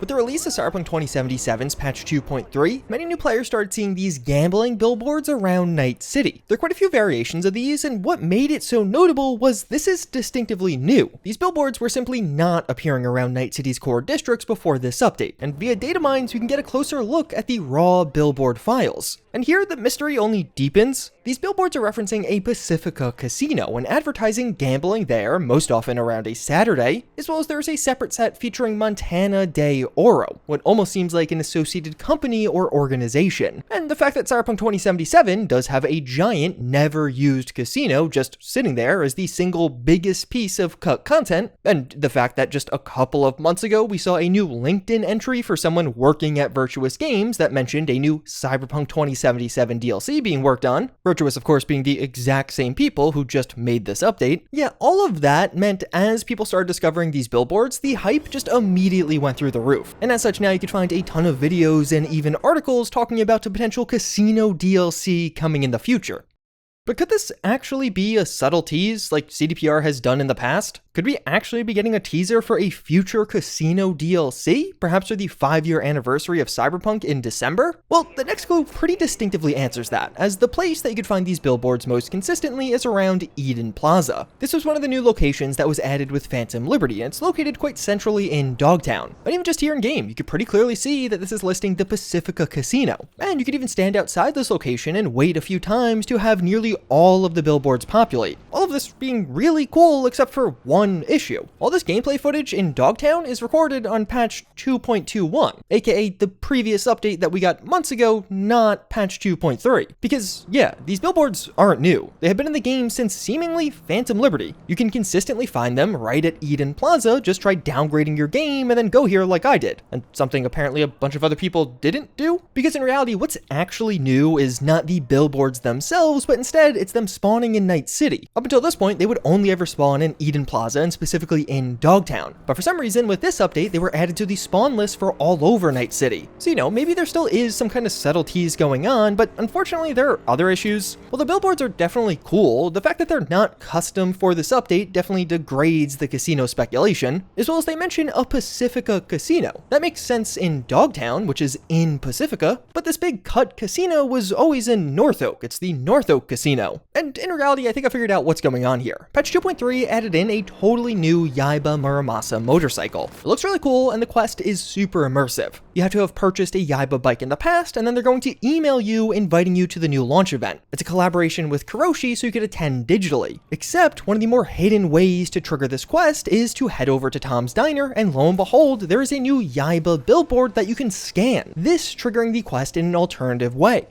With the release of Cyberpunk 2077's patch 2.3, many new players started seeing these gambling billboards around Night City. There are quite a few variations of these, and what made it so notable was this is distinctively new. These billboards were simply not appearing around Night City's core districts before this update, and via data mines we can get a closer look at the raw billboard files. And here the mystery only deepens. These billboards are referencing a Pacifica casino and advertising gambling there, most often around a Saturday, as well as there's a separate set featuring Montana Day Oro, what almost seems like an associated company or organization. And the fact that Cyberpunk 2077 does have a giant, never-used casino just sitting there as the single biggest piece of cut content, and the fact that just a couple of months ago we saw a new LinkedIn entry for someone working at Virtuous Games that mentioned a new Cyberpunk 2077 DLC being worked on, Virtuous of course being the exact same people who just made this update. Yeah, all of that meant as people started discovering these billboards, the hype just immediately went through the roof. And as such, now you can find a ton of videos and even articles talking about a potential casino DLC coming in the future. But could this actually be a subtle tease like CDPR has done in the past? Could we actually be getting a teaser for a future casino DLC, perhaps for the 5-year anniversary of Cyberpunk in December? Well, the next clue pretty distinctively answers that, as the place that you could find these billboards most consistently is around Eden Plaza. This was one of the new locations that was added with Phantom Liberty, and it's located quite centrally in Dogtown. And even just here in game, you could pretty clearly see that this is listing the Pacifica Casino. And you could even stand outside this location and wait a few times to have nearly all of the billboards populate. All of this being really cool except for one issue. All this gameplay footage in Dogtown is recorded on patch 2.21, aka the previous update that we got months ago, not patch 2.3. Because yeah, these billboards aren't new. They have been in the game since seemingly Phantom Liberty. You can consistently find them right at Eden Plaza, just try downgrading your game and then go here like I did. And something apparently a bunch of other people didn't do. Because in reality, what's actually new is not the billboards themselves, but instead it's them spawning in Night City. Up until this point, they would only ever spawn in Eden Plaza and specifically in Dogtown. But for some reason, with this update, they were added to the spawn list for all over Night City. So, you know, maybe there still is some kind of subtleties going on, but unfortunately there are other issues. While the billboards are definitely cool, the fact that they're not custom for this update definitely degrades the casino speculation, as well as they mention a Pacifica casino. That makes sense in Dogtown, which is in Pacifica, but this big cut casino was always in North Oak. It's the North Oak Casino. And in reality, I think I figured out what's going on here. Patch 2.3 added in a totally new Yaiba Muramasa motorcycle. It looks really cool and the quest is super immersive. You have to have purchased a Yaiba bike in the past and then they're going to email you inviting you to the new launch event. It's a collaboration with Kuroshi so you could attend digitally. Except one of the more hidden ways to trigger this quest is to head over to Tom's Diner and lo and behold, there is a new Yaiba billboard that you can scan. This triggering the quest in an alternative way.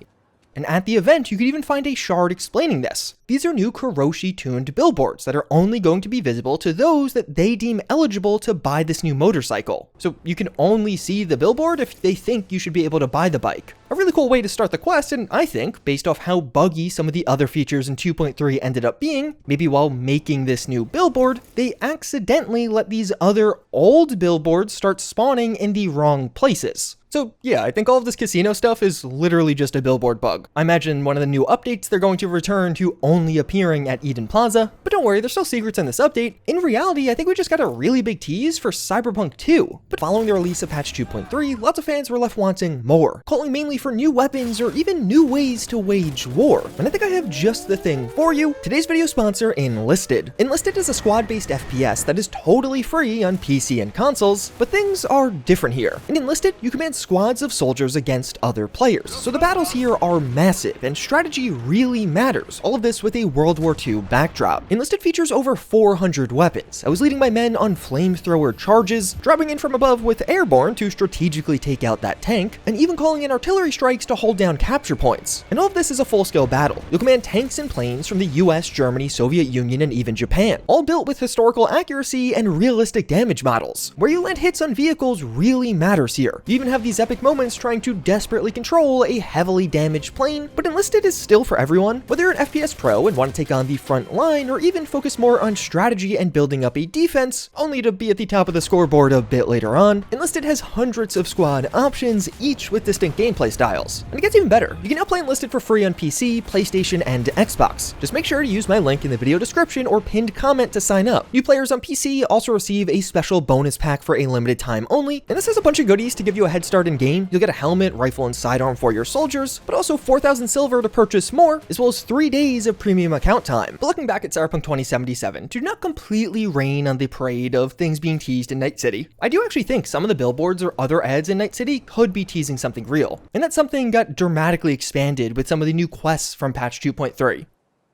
And at the event, you could even find a shard explaining this. These are new Kuroshi-tuned billboards that are only going to be visible to those that they deem eligible to buy this new motorcycle. So you can only see the billboard if they think you should be able to buy the bike. A really cool way to start the quest, and I think, based off how buggy some of the other features in 2.3 ended up being, maybe while making this new billboard, they accidentally let these other old billboards start spawning in the wrong places. So yeah, I think all of this casino stuff is literally just a billboard bug. I imagine one of the new updates they're going to return to only appearing at Eden Plaza, but don't worry, there's still secrets in this update. In reality, I think we just got a really big tease for Cyberpunk 2. But following the release of patch 2.3, lots of fans were left wanting more, calling mainly for new weapons or even new ways to wage war. And I think I have just the thing for you. Today's video sponsor, Enlisted. Enlisted is a squad-based FPS that is totally free on PC and consoles, but things are different here. In Enlisted, you command squads of soldiers against other players. So the battles here are massive and strategy really matters. All of this with a World War II backdrop. Enlisted features over 400 weapons. I was leading my men on flamethrower charges, dropping in from above with airborne to strategically take out that tank, and even calling in artillery strikes to hold down capture points. And all of this is a full-scale battle. You'll command tanks and planes from the US, Germany, Soviet Union, and even Japan, all built with historical accuracy and realistic damage models. Where you land hits on vehicles really matters here. You even have these epic moments trying to desperately control a heavily damaged plane, but Enlisted is still for everyone. Whether you're an FPS pro and want to take on the front line or even focus more on strategy and building up a defense, only to be at the top of the scoreboard a bit later on, Enlisted has hundreds of squad options, each with distinct gameplay styles. And it gets even better. You can now play Enlisted for free on PC, PlayStation, and Xbox. Just make sure to use my link in the video description or pinned comment to sign up. New players on PC also receive a special bonus pack for a limited time only, and this has a bunch of goodies to give you a head start in game. You'll get a helmet, rifle, and sidearm for your soldiers, but also 4,000 silver to purchase more, as well as 3 days of premium account time. But looking back at Cyberpunk 2077, do not completely rain on the parade of things being teased in Night City. I do actually think some of the billboards or other ads in Night City could be teasing something real, and that something got dramatically expanded with some of the new quests from patch 2.3.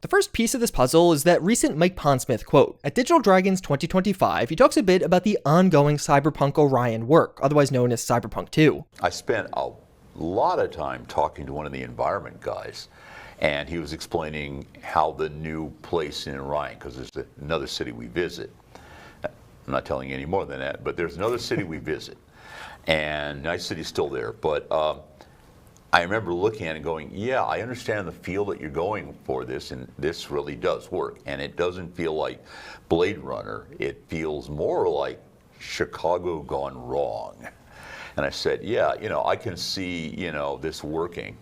The first piece of this puzzle is that recent Mike Pondsmith quote. At Digital Dragons 2025, he talks a bit about the ongoing Cyberpunk Orion work, otherwise known as Cyberpunk 2. I spent a lot of time talking to one of the environment guys, and he was explaining how the new place in Orion, because there's another city we visit. I'm not telling you any more than that, but there's another city we visit, and Night City's still there, but I remember looking at it and going, yeah, I understand the feel that you're going for this, and this really does work. And it doesn't feel like Blade Runner. It feels more like Chicago gone wrong. And I said, yeah, I can see, this working.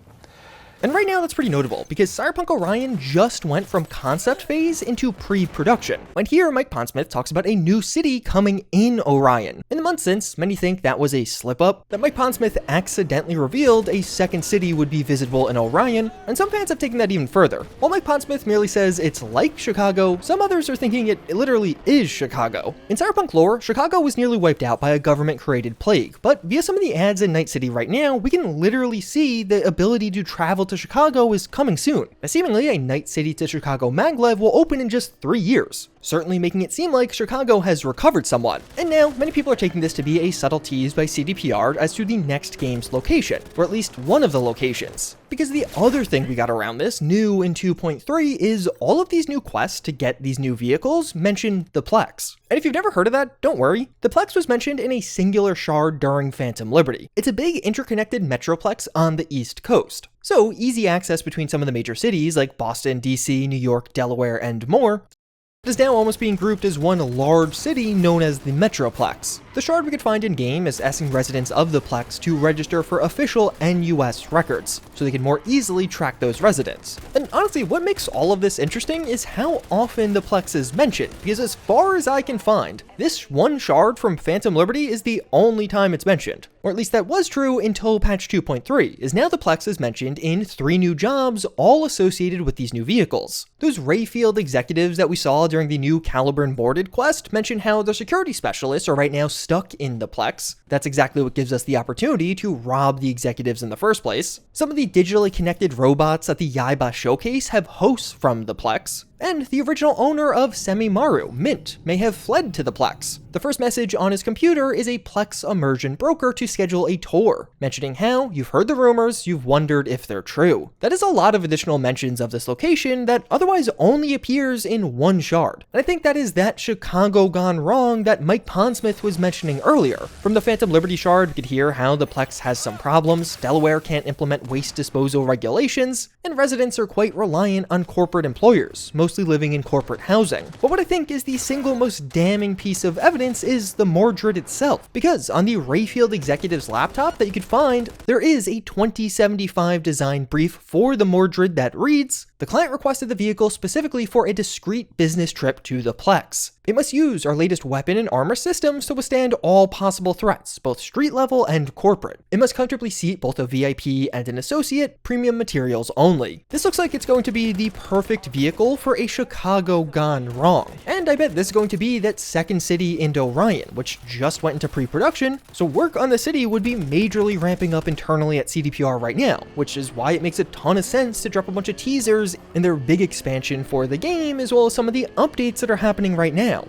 And right now that's pretty notable, because Cyberpunk Orion just went from concept phase into pre-production. And here Mike Pondsmith talks about a new city coming in Orion. In the months since, many think that was a slip-up, that Mike Pondsmith accidentally revealed a second city would be visitable in Orion, and some fans have taken that even further. While Mike Pondsmith merely says it's like Chicago, some others are thinking it literally is Chicago. In Cyberpunk lore, Chicago was nearly wiped out by a government-created plague, but via some of the ads in Night City right now, we can literally see the ability to travel to Chicago is coming soon. Seemingly, a Night City to Chicago maglev will open in just 3 years, certainly making it seem like Chicago has recovered somewhat. And now, many people are taking this to be a subtle tease by CDPR as to the next game's location, or at least one of the locations. Because the other thing we got around this, new in 2.3, is all of these new quests to get these new vehicles mention the Plex. And if you've never heard of that, don't worry. The Plex was mentioned in a singular shard during Phantom Liberty. It's a big interconnected metroplex on the East Coast. So easy access between some of the major cities like Boston, DC, New York, Delaware, and more. It is now almost being grouped as one large city known as the Metroplex. The shard we could find in-game is asking residents of the Plex to register for official NUS records, so they can more easily track those residents. And honestly, what makes all of this interesting is how often the Plex is mentioned, because as far as I can find, this one shard from Phantom Liberty is the only time it's mentioned. Or at least that was true until patch 2.3, is now the Plex is mentioned in 3 new jobs, all associated with these new vehicles. Those Rayfield executives that we saw during the new Caliburn boarded quest mention how the security specialists are right now stuck in the Plex. That's exactly what gives us the opportunity to rob the executives in the first place. Some of the digitally connected robots at the Yaiba showcase have hosts from the Plex. And the original owner of Semimaru, Mint, may have fled to the Plex. The first message on his computer is a Plex immersion broker to schedule a tour, mentioning how you've heard the rumors, you've wondered if they're true. That is a lot of additional mentions of this location that otherwise only appears in one shard. And I think that is that Chicago gone wrong that Mike Pondsmith was mentioning earlier. From the Phantom Liberty shard, you could hear how the Plex has some problems, Delaware can't implement waste disposal regulations, and residents are quite reliant on corporate employers, mostly living in corporate housing. But what I think is the single most damning piece of evidence is the Mordred itself, because on the Rayfield executive's laptop that you could find, there is a 2075 design brief for the Mordred that reads, "The client requested the vehicle specifically for a discreet business trip to the Plex. It must use our latest weapon and armor systems to withstand all possible threats, both street level and corporate. It must comfortably seat both a VIP and an associate, premium materials only." This looks like it's going to be the perfect vehicle for a Chicago gone wrong. And I bet this is going to be that second city in Orion, which just went into pre-production, so work on the city would be majorly ramping up internally at CDPR right now, which is why it makes a ton of sense to drop a bunch of teasers in their big expansion for the game, as well as some of the updates that are happening right now.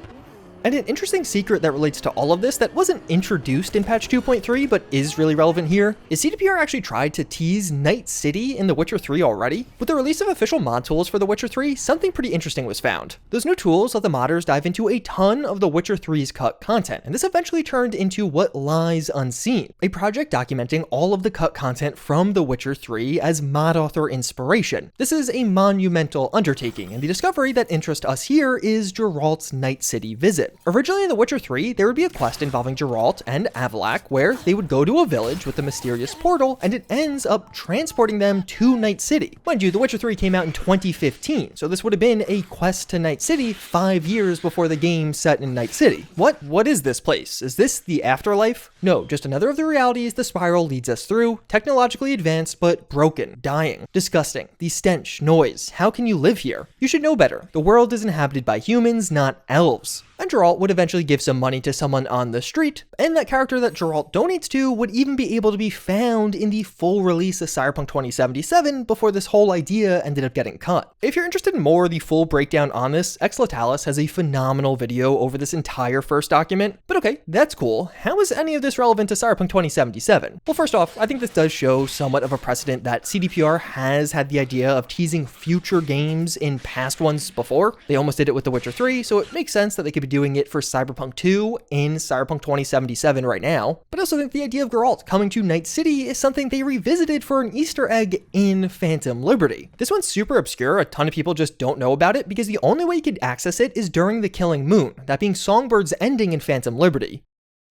And an interesting secret that relates to all of this that wasn't introduced in patch 2.3 but is really relevant here is CDPR actually tried to tease Night City in The Witcher 3 already. With the release of official mod tools for The Witcher 3, something pretty interesting was found. Those new tools let the modders dive into a ton of The Witcher 3's cut content, and this eventually turned into What Lies Unseen, a project documenting all of the cut content from The Witcher 3 as mod author inspiration. This is a monumental undertaking, and the discovery that interests us here is Geralt's Night City visit. it. Originally in The Witcher 3, there would be a quest involving Geralt and Avallac'h where they would go to a village with a mysterious portal, and it ends up transporting them to Night City. Mind you, The Witcher 3 came out in 2015, so this would have been a quest to Night City 5 years before the game set in Night City. What is this place? Is this the afterlife? No, just another of the realities the spiral leads us through, technologically advanced but broken, dying, disgusting, the stench, noise. How can you live here? You should know better. The world is inhabited by humans, not elves. And Geralt would eventually give some money to someone on the street, and that character that Geralt donates to would even be able to be found in the full release of Cyberpunk 2077 before this whole idea ended up getting cut. If you're interested in more of the full breakdown on this, xLatalis has a phenomenal video over this entire first document. But okay, that's cool. How is any of this relevant to Cyberpunk 2077? Well, first off, I think this does show somewhat of a precedent that CDPR has had the idea of teasing future games in past ones before. They almost did it with The Witcher 3, so it makes sense that they could be doing it for Cyberpunk 2 in Cyberpunk 2077 right now. But I also think the idea of Geralt coming to Night City is something they revisited for an Easter egg in Phantom Liberty. This one's super obscure, a ton of people just don't know about it because the only way you could access it is during the Killing Moon, that being Songbird's ending in Phantom Liberty.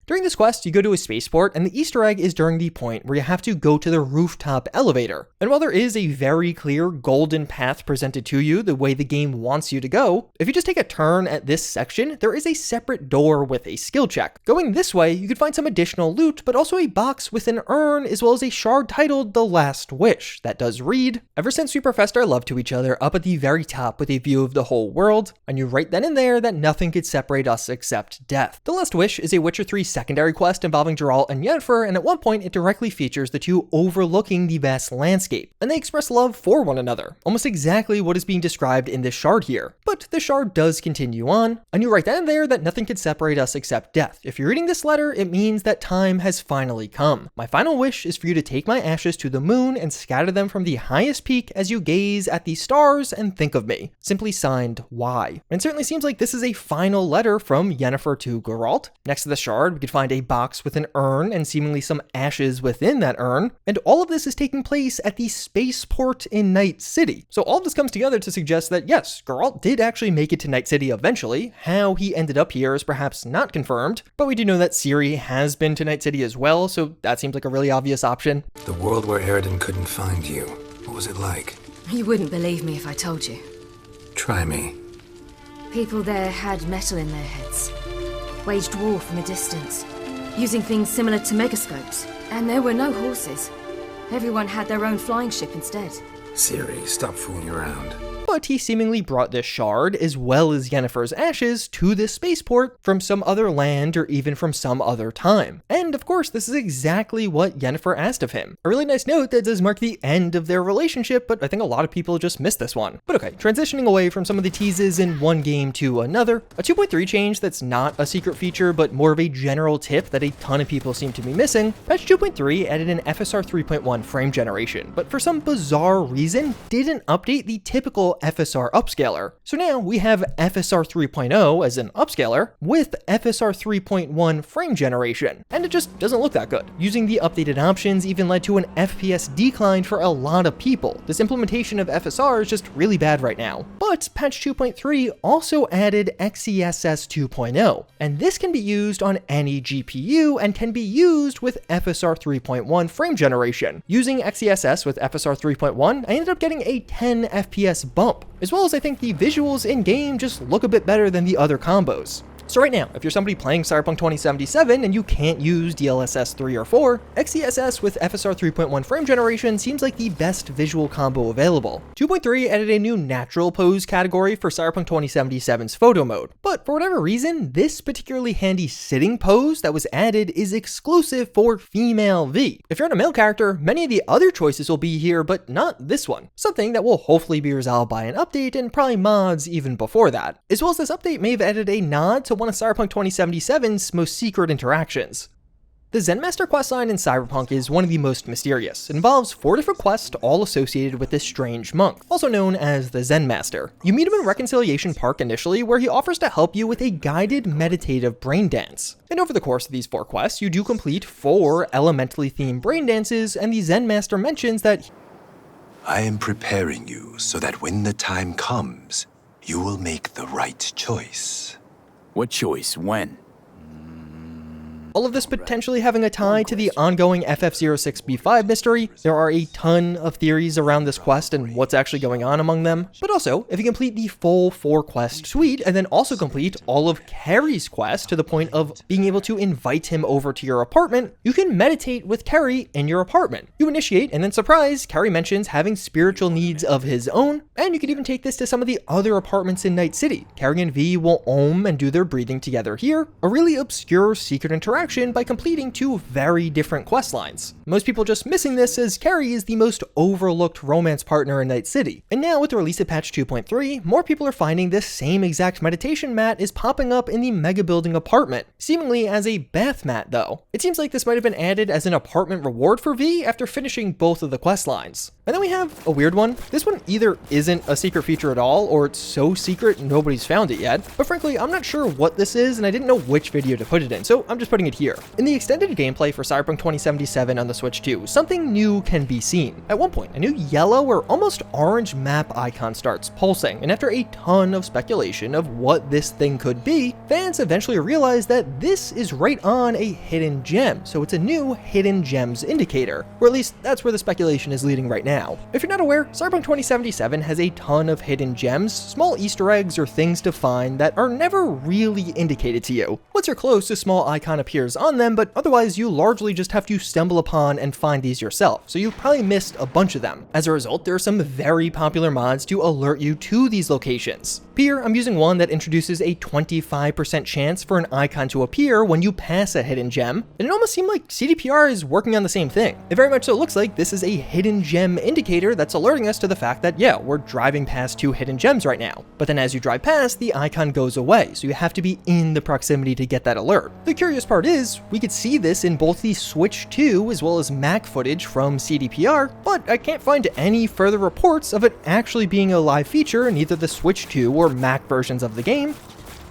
During this quest, you go to a spaceport, and the Easter egg is during the point where you have to go to the rooftop elevator. And while there is a very clear golden path presented to you the way the game wants you to go, if you just take a turn at this section, there is a separate door with a skill check. Going this way, you could find some additional loot, but also a box with an urn, as well as a shard titled The Last Wish, that does read, "Ever since we professed our love to each other up at the very top with a view of the whole world, I knew right then and there that nothing could separate us except death." The Last Wish is a Witcher 3 secondary quest involving Geralt and Yennefer, and at one point it directly features the two overlooking the vast landscape, and they express love for one another, almost exactly what is being described in this shard here. But the shard does continue on. I knew right then and there that nothing could separate us except death. If you're reading this letter, it means that time has finally come. My final wish is for you to take my ashes to the moon and scatter them from the highest peak as you gaze at the stars and think of me. Simply signed, Y. And it certainly seems like this is a final letter from Yennefer to Geralt. Next to the shard, we could find a box with an urn and seemingly some ashes within that urn, and all of this is taking place at the spaceport in Night City. So all of this comes together to suggest that yes, Geralt did actually make it to Night City eventually. How he ended up here is perhaps not confirmed, but we do know that Ciri has been to Night City as well, so that seems like a really obvious option. The world where Eridan couldn't find you, what was it like? You wouldn't believe me if I told you. Try me. People there had metal in their heads, waged war from a distance, using things similar to megascopes. And there were no horses. Everyone had their own flying ship instead. Ciri, stop fooling around. But he seemingly brought this shard, as well as Yennefer's ashes, to this spaceport from some other land or even from some other time. And of course, this is exactly what Yennefer asked of him. A really nice note that does mark the end of their relationship, but I think a lot of people just missed this one. But okay, transitioning away from some of the teases in one game to another, a 2.3 change that's not a secret feature, but more of a general tip that a ton of people seem to be missing. Patch 2.3 added an FSR 3.1 frame generation, but for some bizarre reason, didn't update the typical FSR upscaler. So now we have FSR 3.0 as an upscaler with FSR 3.1 frame generation, and it just doesn't look that good. Using the updated options even led to an FPS decline for a lot of people. This implementation of FSR is just really bad right now. But patch 2.3 also added XeSS 2.0, and this can be used on any GPU and can be used with FSR 3.1 frame generation. Using XeSS with FSR 3.1, I ended up getting a 10 FPS bump, as well as I think the visuals in-game just look a bit better than the other combos. So right now, if you're somebody playing Cyberpunk 2077 and you can't use DLSS 3 or 4, XeSS with FSR 3.1 frame generation seems like the best visual combo available. 2.3 added a new natural pose category for Cyberpunk 2077's photo mode, but for whatever reason, this particularly handy sitting pose that was added is exclusive for female V. If you're in a male character, many of the other choices will be here, but not this one. Something that will hopefully be resolved by an update and probably mods even before that. As well as this update may have added a nod to one of Cyberpunk 2077's most secret interactions. The Zen-Master questline in Cyberpunk is one of the most mysterious. It involves 4 different quests, all associated with this strange monk, also known as the Zen-Master. You meet him in Reconciliation Park initially, where he offers to help you with a guided meditative brain dance. And over the course of these 4 quests, you do complete 4 elementally themed brain dances, and the Zen-Master mentions that I am preparing you so that when the time comes, you will make the right choice. What choice? When? All of this potentially having a tie to the ongoing FF06B5 mystery. There are a ton of theories around this quest and what's actually going on among them. But also, if you complete the full 4-quest suite and then also complete all of Carrie's quest to the point of being able to invite him over to your apartment, you can meditate with Carrie in your apartment. You initiate and then surprise, Carrie mentions having spiritual needs of his own, and you can even take this to some of the other apartments in Night City. Carrie and V will om and do their breathing together here, a really obscure secret interaction by completing 2 very different quest lines. Most people just missing this as Carrie is the most overlooked romance partner in Night City. And now with the release of patch 2.3, more people are finding this same exact meditation mat is popping up in the mega building apartment, seemingly as a bath mat though. It seems like this might have been added as an apartment reward for V after finishing both of the quest lines. And then we have a weird one. This one either isn't a secret feature at all, or it's so secret nobody's found it yet. But frankly, I'm not sure what this is, and I didn't know which video to put it in, so I'm just putting it here. In the extended gameplay for Cyberpunk 2077 on the Switch 2, something new can be seen. At one point, a new yellow or almost orange map icon starts pulsing, and after a ton of speculation of what this thing could be, fans eventually realize that this is right on a hidden gem, so it's a new hidden gems indicator, or at least that's where the speculation is leading right now. If you're not aware, Cyberpunk 2077 has a ton of hidden gems, small Easter eggs or things to find that are never really indicated to you. Once you're close, a small icon appears on them, but otherwise you largely just have to stumble upon and find these yourself, so you probably missed a bunch of them. As a result, there are some very popular mods to alert you to these locations. Here, I'm using one that introduces a 25% chance for an icon to appear when you pass a hidden gem, and it almost seemed like CDPR is working on the same thing. It very much so looks like this is a hidden gem indicator that's alerting us to the fact that, yeah, we're driving past 2 hidden gems right now. But then as you drive past, the icon goes away, so you have to be in the proximity to get that alert. The curious part is, we could see this in both the Switch 2 as well as Mac footage from CDPR, but I can't find any further reports of it actually being a live feature in either the Switch 2 or Mac versions of the game.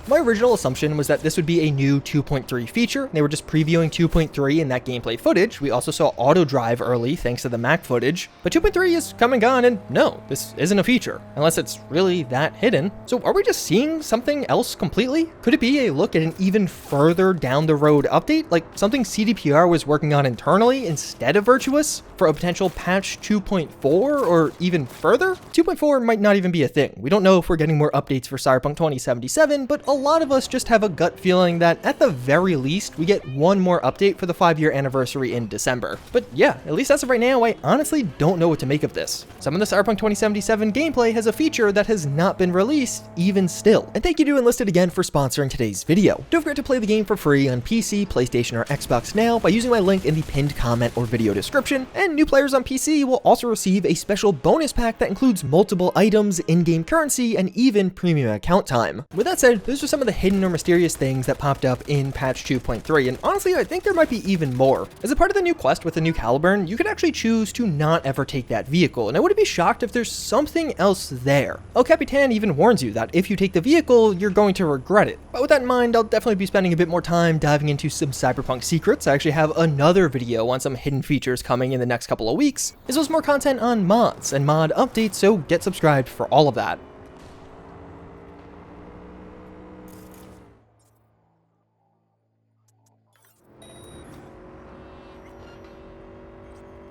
My original assumption was that this would be a new 2.3 feature. They were just previewing 2.3 in that gameplay footage. We also saw auto drive early thanks to the Mac footage, but 2.3 is come and gone, and no, this isn't a feature, unless it's really that hidden. So are we just seeing something else completely? Could it be a look at an even further down the road update, like something CDPR was working on internally instead of Virtuous for a potential patch 2.4 or even further? 2.4 might not even be a thing. We don't know if we're getting more updates for Cyberpunk 2077, but a lot of us just have a gut feeling that at the very least, we get one more update for the 5-year anniversary in December. But yeah, at least as of right now, I honestly don't know what to make of this. Some of the Cyberpunk 2077 gameplay has a feature that has not been released even still. And thank you to Enlisted again for sponsoring today's video. Don't forget to play the game for free on PC, PlayStation, or Xbox now by using my link in the pinned comment or video description, and new players on PC will also receive a special bonus pack that includes multiple items, in-game currency, and even premium account time. With that said, those are some of the hidden or mysterious things that popped up in patch 2.3, and honestly, I think there might be even more. As a part of the new quest with the new Caliburn, you could actually choose to not ever take that vehicle, and I wouldn't be shocked if there's something else there. El Capitan even warns you that if you take the vehicle, you're going to regret it. But with that in mind, I'll definitely be spending a bit more time diving into some Cyberpunk secrets. I actually have another video on some hidden features coming in the next couple of weeks, as well as more content on mods and mod updates, so get subscribed for all of that.